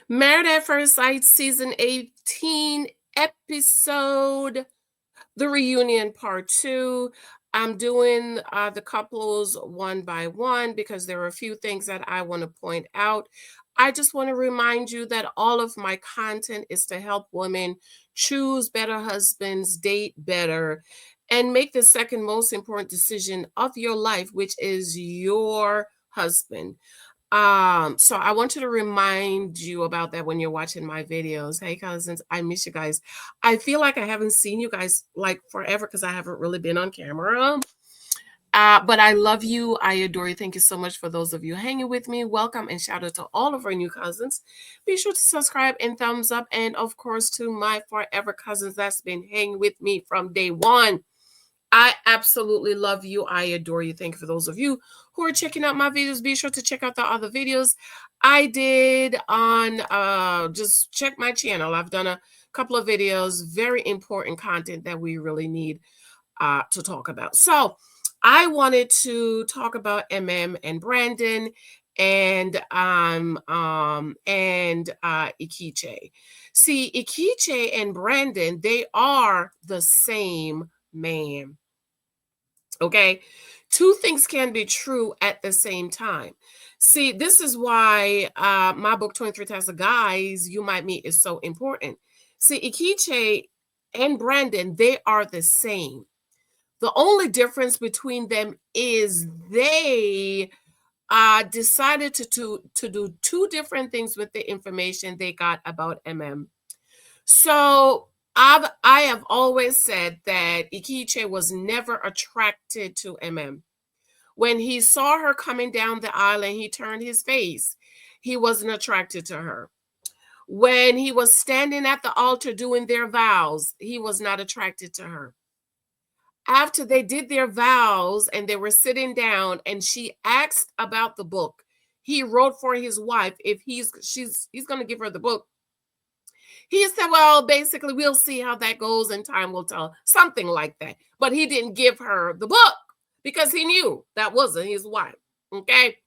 Married at First Sight, season 18, episode The Reunion Part 2. I'm doing the couples one by one because there are a few things that I want to point out. I just want to remind you that all of my content is to help women choose better husbands, date better, and make the second most important decision of your life, which is your husband. So I wanted to remind you about that when you're watching my videos. Hey cousins, I miss you guys. I feel like I haven't seen you guys like forever because I haven't really been on camera. But I love you. I adore you. Thank you so much for those of you hanging with me. Welcome and shout out to all of our new cousins. Be sure to subscribe and thumbs up. And of course, to my forever cousins that's been hanging with me from day one. I absolutely love you. I adore you. Thank you for those of you who are checking out my videos. Be sure to check out the other videos I did on just check my channel. I've done a couple of videos, very important content that we really need to talk about. So I wanted to talk about Emem and Brandon and Ikiche. See, Ikiche and Brandon, they are the same man. Okay. Two things can be true at the same time. See, this is why my book, 23 Types of Guys You Might Meet, is so important. See, Ikiche and Brandon, they are the same. The only difference between them is they decided to do two different things with the information they got about MM. So I have always said that Ikiche was never attracted to MM. When he saw her coming down the aisle and he turned his face, he wasn't attracted to her. When he was standing at the altar doing their vows, he was not attracted to her. After they did their vows and they were sitting down and she asked about the book, he wrote for his wife if he's going to give her the book. He said, well, basically, we'll see how that goes and time will tell, something like that. But he didn't give her the book because he knew that wasn't his wife. Okay.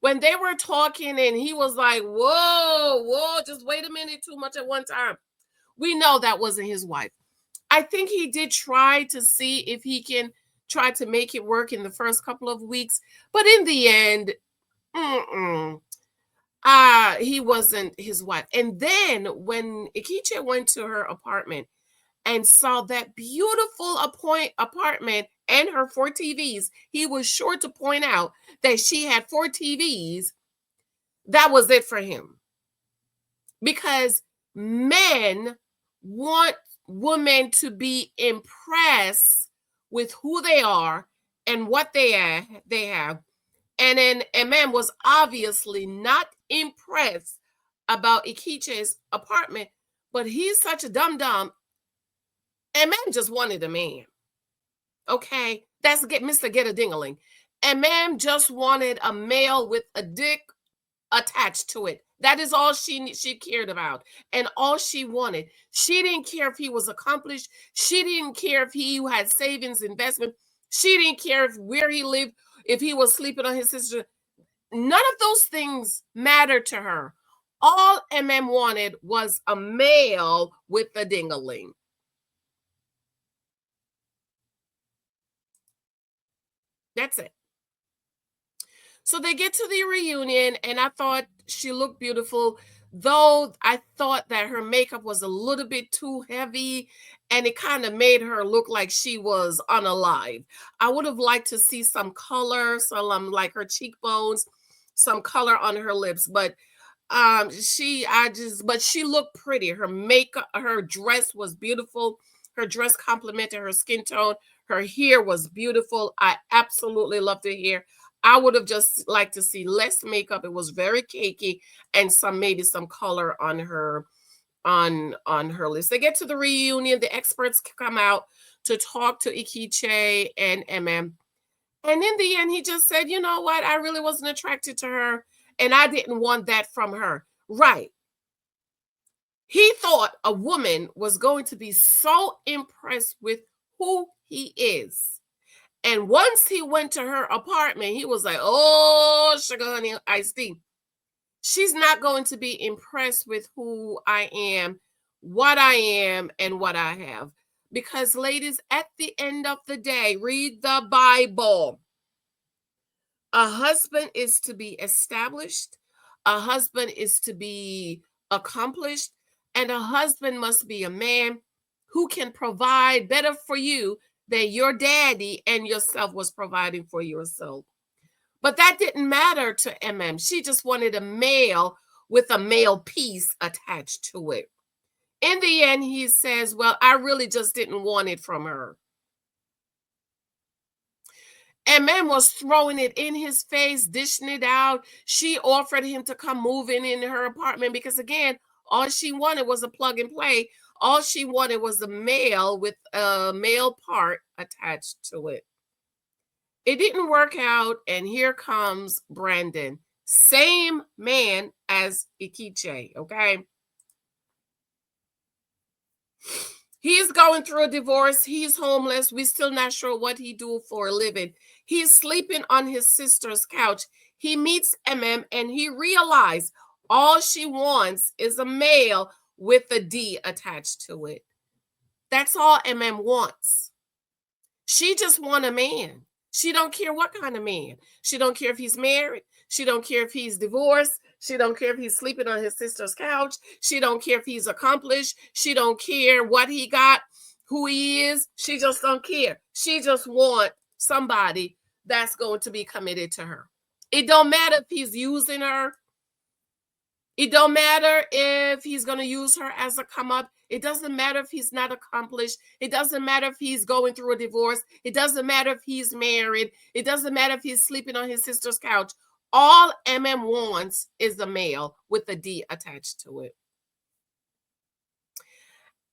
When they were talking and he was like, whoa, just wait a minute, too much at one time. We know that wasn't his wife. I think he did try to see if he can try to make it work in the first couple of weeks. But in the end, he wasn't his wife. And then when Ikiche went to her apartment and saw that beautiful apartment and her 4 TVs, he was sure to point out that she had 4 TVs. That was it for him. Because men want women to be impressed with who they are and what they have. And then Emem was obviously not impressed about Ikiche's apartment, but he's such a dum-dum. Emem just wanted a man. Okay, that's Mr. Get a Dingaling. Emem just wanted a male with a dick attached to it. That is all she cared about and all she wanted. She didn't care if he was accomplished. She didn't care if he had savings, investment. She didn't care where he lived, if he was sleeping on his sister. None of those things mattered to her. All MM wanted was a male with a dingaling. That's it. So they get to the reunion, and I thought she looked beautiful, though I thought that her makeup was a little bit too heavy and it kind of made her look like she was unalive. I would have liked to see some color, some like her cheekbones, some color on her lips, but she looked pretty. Her makeup, her dress was beautiful. Her dress complemented her skin tone. Her hair was beautiful. I absolutely loved her hair. I would have just liked to see less makeup. It was very cakey and maybe some color on her on her list. They get to the reunion. The experts come out to talk to Ikiche and Emem. And in the end, he just said, you know what? I really wasn't attracted to her. And I didn't want that from her. Right. He thought a woman was going to be so impressed with who he is. And once he went to her apartment, he was like, oh, sugar honey, iced tea. She's not going to be impressed with who I am, what I am, and what I have. Because, ladies, at the end of the day, read the Bible. A husband is to be established, a husband is to be accomplished, and a husband must be a man who can provide better for you than your daddy and yourself was providing for yourself. But that didn't matter to MM. She just wanted a male with a male piece attached to it. In the end, he says, well, I really just didn't want it from her. MM was throwing it in his face, dishing it out. She offered him to come move in her apartment because, again, all she wanted was a plug and play. All she wanted was a male with a male part attached to it. It didn't work out, and here comes Brandon. Same man as Ikiche, okay? He's going through a divorce. He's homeless. We're still not sure what he do for a living. He's sleeping on his sister's couch. He meets MM, and he realized all she wants is a male with a D attached to it. That's all MM wants. She just want a man. She don't care what kind of man. She don't care if he's married. She don't care if he's divorced. She don't care if he's sleeping on his sister's couch. She don't care if he's accomplished. She don't care what he got, who he is. She just don't care. She just want somebody that's going to be committed to her. It don't matter if he's using her. It don't matter if he's going to use her as a come up. It doesn't matter if he's not accomplished. It doesn't matter if he's going through a divorce. It doesn't matter if he's married. It doesn't matter if he's sleeping on his sister's couch. All MM wants is a male with a D attached to it.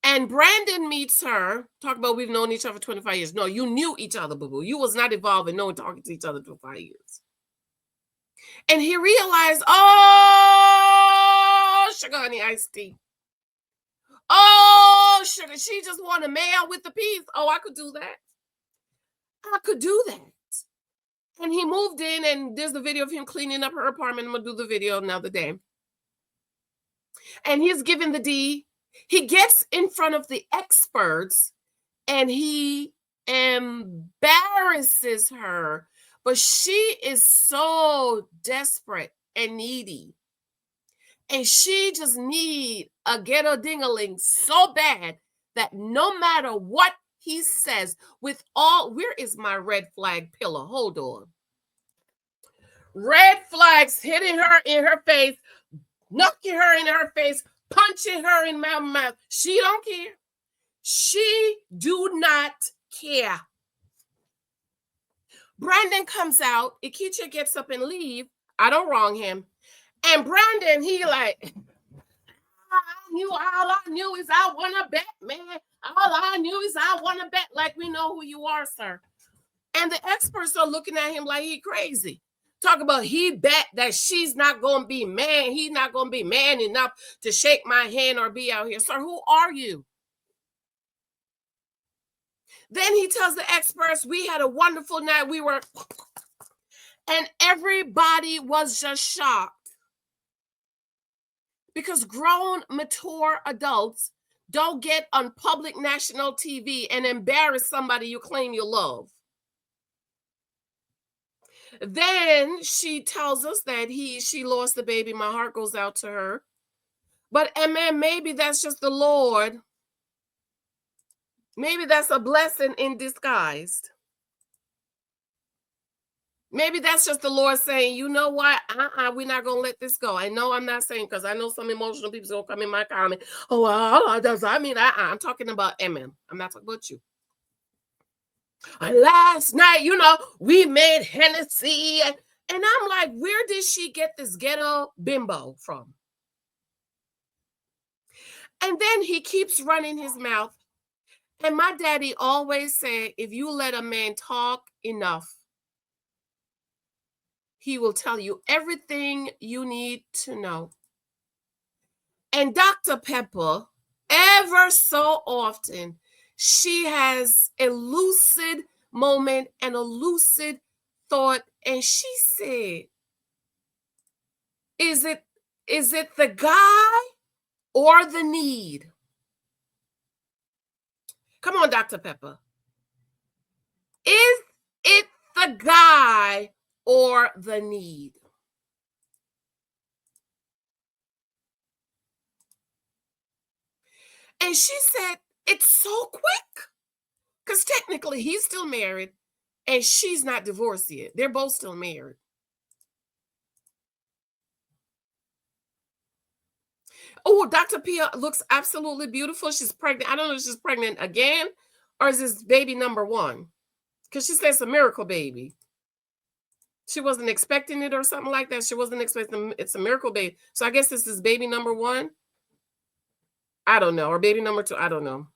And Brandon meets her. Talk about we've known each other for 25 years. No, you knew each other, boo-boo. You was not involved in knowing talking to each other for 5 years. And he realized, oh, sugar honey iced tea. Oh, sugar, she just want a male with the piece. Oh, I could do that. I could do that. And he moved in, and there's the video of him cleaning up her apartment. I'm going to do the video another day. And he's giving the D. He gets in front of the experts, and he embarrasses her. But she is so desperate and needy. And she just need a ghetto ding-a-ling so bad that no matter what he says, with all, where is my red flag pillow? Hold on. Red flags hitting her in her face, knocking her in her face, punching her in my mouth. She don't care. She do not care. Brandon comes out. Ikiche gets up and leave. I don't wrong him. And Brandon, he like, all I knew is I want to bet, man. All I knew is I want to bet, like we know who you are, sir. And the experts are looking at him like he crazy. Talk about he bet that she's not going to be man. He's not going to be man enough to shake my hand or be out here. Sir, who are you? Then he tells the experts, we had a wonderful night. We were, and everybody was just shocked. Because grown, mature adults don't get on public national TV and embarrass somebody you claim you love. Then she tells us that she lost the baby. My heart goes out to her. But man, maybe that's just the Lord. Maybe that's a blessing in disguise. Maybe that's just the Lord saying, you know what? We're not going to let this go. I know I'm not saying, because I know some emotional people going to come in my comment. Oh, I'm talking about Emem. I'm not talking about you. Last night, we made Hennessy. And I'm like, where did she get this ghetto bimbo from? And then he keeps running his mouth. And my daddy always said, if you let a man talk enough, he will tell you everything you need to know. And Dr. Pepper, ever so often, she has a lucid moment and a lucid thought. And she said, is it Is it the guy or the need? Come on, Dr. Pepper. Is it the guy or the need? And she said, it's so quick. Because technically he's still married and she's not divorced yet. They're both still married. Oh, Dr. Pia looks absolutely beautiful. She's pregnant. I don't know if she's pregnant again or is this baby number one? Because she says it's a miracle baby. She wasn't expecting it or something like that. She wasn't expecting it's a miracle baby. So I guess this is baby number one. I don't know. Or baby number two. I don't know.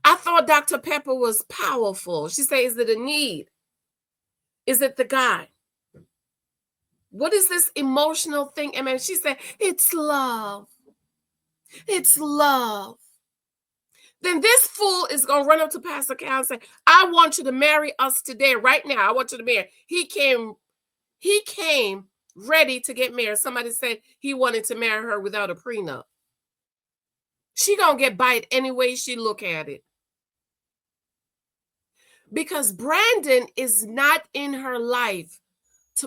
I thought Dr. Pepper was powerful. She said, is it a need? Is it the guy? What is this emotional thing? And she said, it's love. It's love. Then this fool is going to run up to Pastor Cal and say, I want you to marry us today, right now. I want you to marry. He came ready to get married. Somebody said he wanted to marry her without a prenup. She going to get bite any way she look at it. Because Brandon is not in her life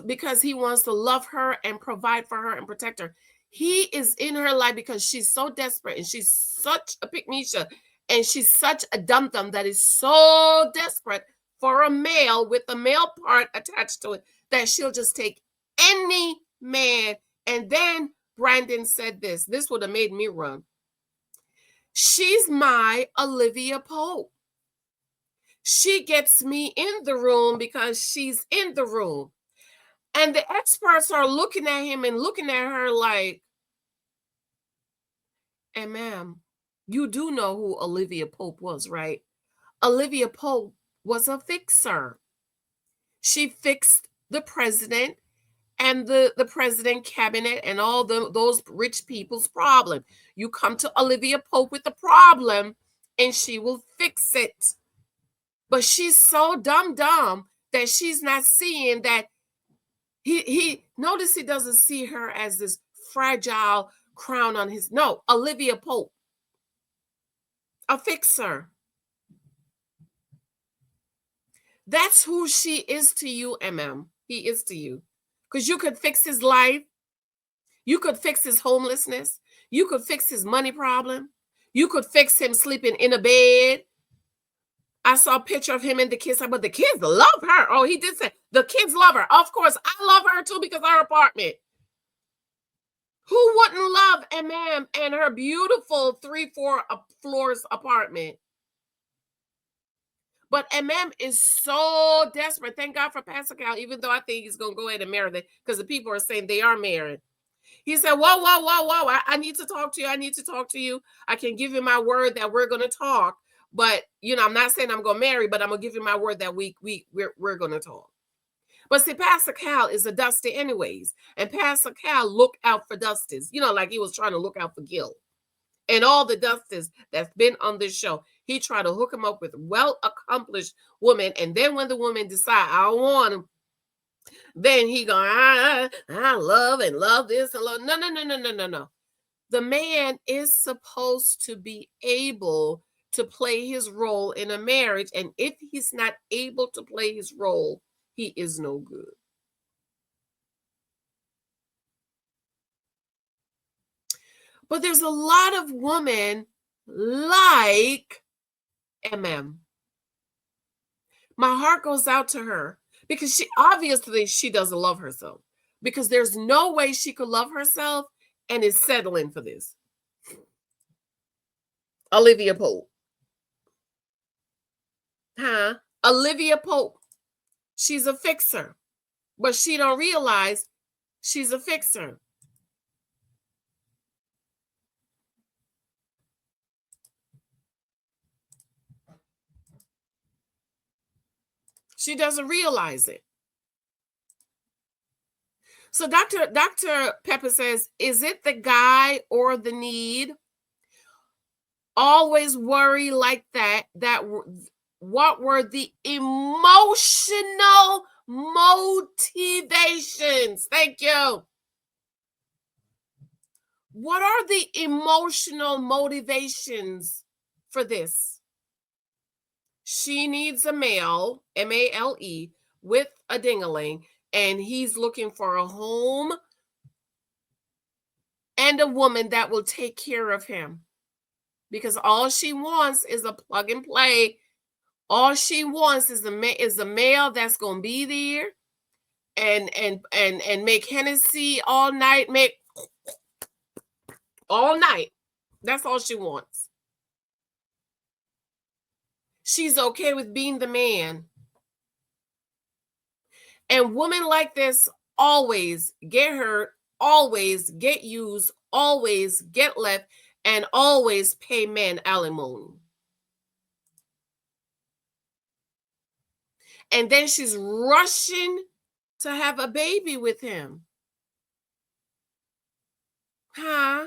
because he wants to love her and provide for her and protect her. He is in her life because she's so desperate and she's such a pick-me-sha and she's such a dum-dum that is so desperate for a male with a male part attached to it that she'll just take any man. And then Brandon said this would have made me run. She's my Olivia Pope. She gets me in the room because she's in the room. And the experts are looking at him and looking at her like, and ma'am, you do know who Olivia Pope was, right? Olivia Pope was a fixer. She fixed the president and the president cabinet and all those rich people's problem. You come to Olivia Pope with a problem and she will fix it. But she's so dumb that she's not seeing that he notice he doesn't see her as this fragile crown on his, no, Olivia Pope, a fixer. That's who she is to you, Emem. He is to you. Because you could fix his life. You could fix his homelessness. You could fix his money problem. You could fix him sleeping in a bed. I saw a picture of him and the kids, but the kids love her. Oh, he did say the kids love her. Of course, I love her too because her apartment. Who wouldn't love Emem and her beautiful 3-4 floors apartment? But Emem is so desperate. Thank God for Pastor Cal, even though I think he's going to go ahead and marry them because the people are saying they are married. He said, whoa. I need to talk to you. I need to talk to you. I can give you my word that we're going to talk. But, you know, I'm not saying I'm going to marry, but I'm going to give you my word that we're going to talk. But see, Pastor Cal is a Dusty anyways. And Pastor Cal looked out for Dusties, you know, like he was trying to look out for Gil. And all the Dusties that's been on this show, he tried to hook him up with well-accomplished women. And then when the woman decide, I don't want him, then he go, I love and love this and love. No. The man is supposed to be able to play his role in a marriage. And if he's not able to play his role, he is no good. But there's a lot of women like Emem. My heart goes out to her because she obviously doesn't love herself because there's no way she could love herself and is settling for this. Olivia Pope. Olivia Pope. She's a fixer, but she don't realize she's a fixer. She doesn't realize it. So Dr. Pepper says, is it the guy or the need? Always worry like that What were the emotional motivations? Thank you. What are the emotional motivations for this? She needs a male, M-A-L-E, with a ding-a-ling, and he's looking for a home and a woman that will take care of him. Because all she wants is a plug and play. All she wants is a male that's gonna be there and make Hennessy all night, make all night. That's all she wants. She's okay with being the man. And women like this always get hurt, always get used, always get left, and always pay men alimony. And then she's rushing to have a baby with him. Huh?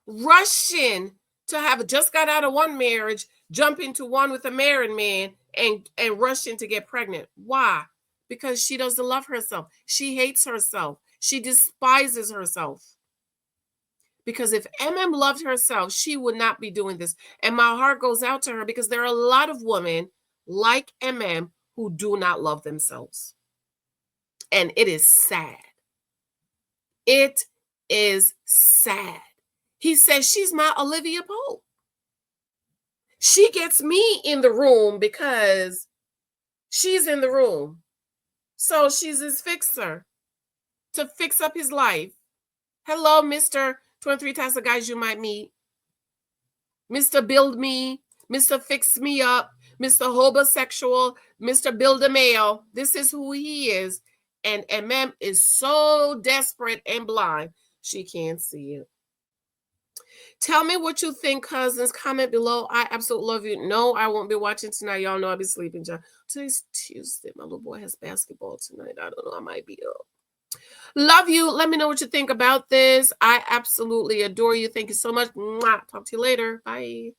Rushing to have just got out of one marriage, jump into one with a married man, and rushing to get pregnant. Why? Because she doesn't love herself. She hates herself. She despises herself. Because if Emem loved herself, she would not be doing this. And my heart goes out to her because there are a lot of women like Emem who do not love themselves. And it is sad. It is sad. He says she's my Olivia Pope. She gets me in the room because she's in the room. So she's his fixer to fix up his life. Hello, Mr. 23 types of guys you might meet. Mr. Build Me, Mr. Fix Me Up, Mr. Homosexual, Mr. Build a Male. This is who he is. And Emem is so desperate and blind, she can't see it. Tell me what you think, cousins. Comment below. I absolutely love you. No, I won't be watching tonight. Y'all know I'll be sleeping. Today's Tuesday. My little boy has basketball tonight. I don't know. I might be up. Love you. Let me know what you think about this. I absolutely adore you. Thank you so much. Mwah. Talk to you later. Bye.